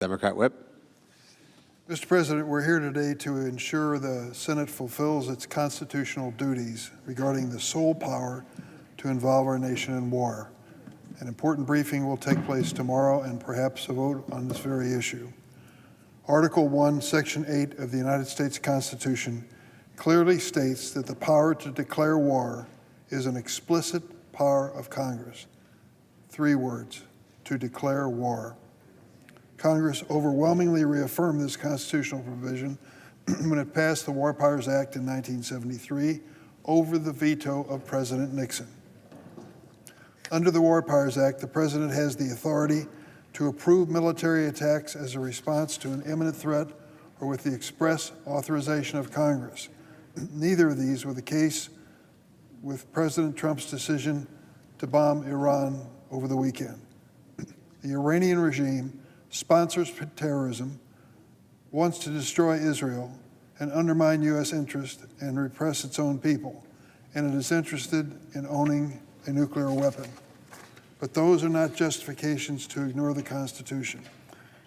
Democrat Whip. Mr. President, we're here today to ensure the Senate fulfills its constitutional duties regarding the sole power to involve our nation in war. An important briefing will take place tomorrow and perhaps a vote on this very issue. Article 1, Section 8 of the United States Constitution clearly states that the power to declare war is an explicit power of Congress. 3 words, to declare war. Congress overwhelmingly reaffirmed this constitutional provision when it passed the War Powers Act in 1973 over the veto of President Nixon. Under the War Powers Act, the President has the authority to approve military attacks as a response to an imminent threat or with the express authorization of Congress. Neither of these were the case with President Trump's decision to bomb Iran over the weekend. The Iranian regime sponsors terrorism, wants to destroy Israel and undermine U.S. interest and repress its own people, and it is interested in owning a nuclear weapon. But those are not justifications to ignore the Constitution.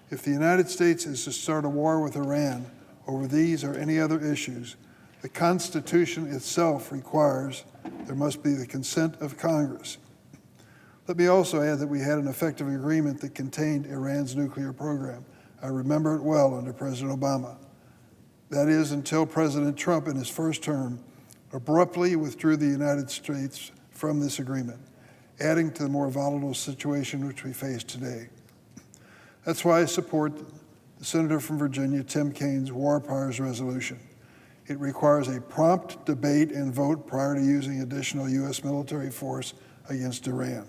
If the United States is to start a war with Iran over these or any other issues, the Constitution itself requires there must be the consent of Congress. Let me also add that we had an effective agreement that contained Iran's nuclear program. I remember it well under President Obama. That is, until President Trump in his first term abruptly withdrew the United States from this agreement, adding to the more volatile situation which we face today. That's why I support the Senator from Virginia, Tim Kaine's War Powers resolution. It requires a prompt debate and vote prior to using additional U.S. military force against Iran.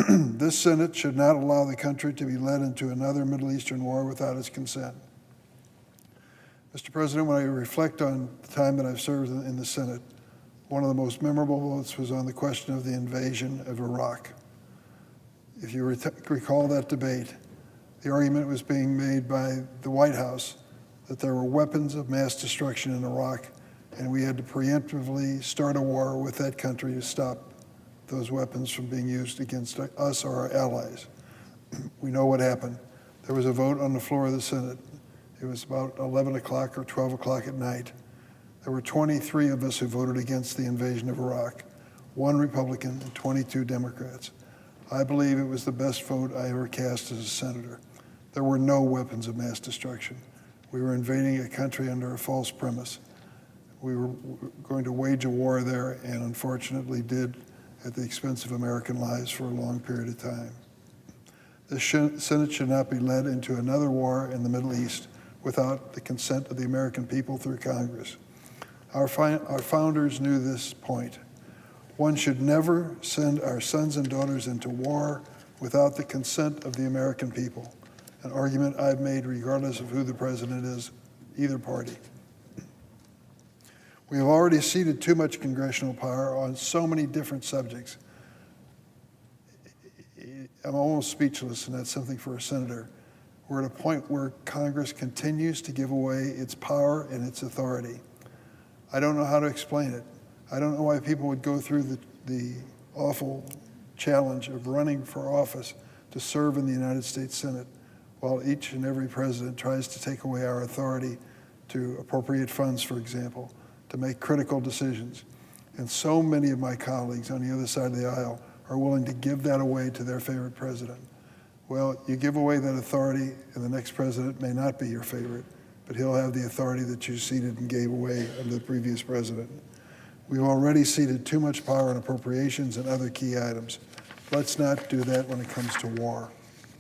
This Senate should not allow the country to be led into another Middle Eastern war without its consent. Mr. President, when I reflect on the time that I've served in the Senate, one of the most memorable votes was on the question of the invasion of Iraq. If you recall that debate, the argument was being made by the White House that there were weapons of mass destruction in Iraq, and we had to preemptively start a war with that country to stop those weapons from being used against us or our allies. We know what happened. There was a vote on the floor of the Senate. It was about 11 o'clock or 12 o'clock at night. There were 23 of us who voted against the invasion of Iraq, 1 Republican and 22 Democrats. I believe it was the best vote I ever cast as a senator. There were no weapons of mass destruction. We were invading a country under a false premise. We were going to wage a war there, and unfortunately did at the expense of American lives for a long period of time. The Senate should not be led into another war in the Middle East without the consent of the American people through Congress. Our founders knew this point. One should never send our sons and daughters into war without the consent of the American people, an argument I've made regardless of who the president is, either party. We have already ceded too much congressional power on so many different subjects. I'm almost speechless, and that's something for a senator. We're at a point where Congress continues to give away its power and its authority. I don't know how to explain it. I don't know why people would go through the awful challenge of running for office to serve in the United States Senate, while each and every president tries to take away our authority to appropriate funds, for example, to make critical decisions. And so many of my colleagues on the other side of the aisle are willing to give that away to their favorite president. Well, you give away that authority, and the next president may not be your favorite, but he'll have the authority that you ceded and gave away under the previous president. We've already ceded too much power on appropriations and other key items. Let's not do that when it comes to war.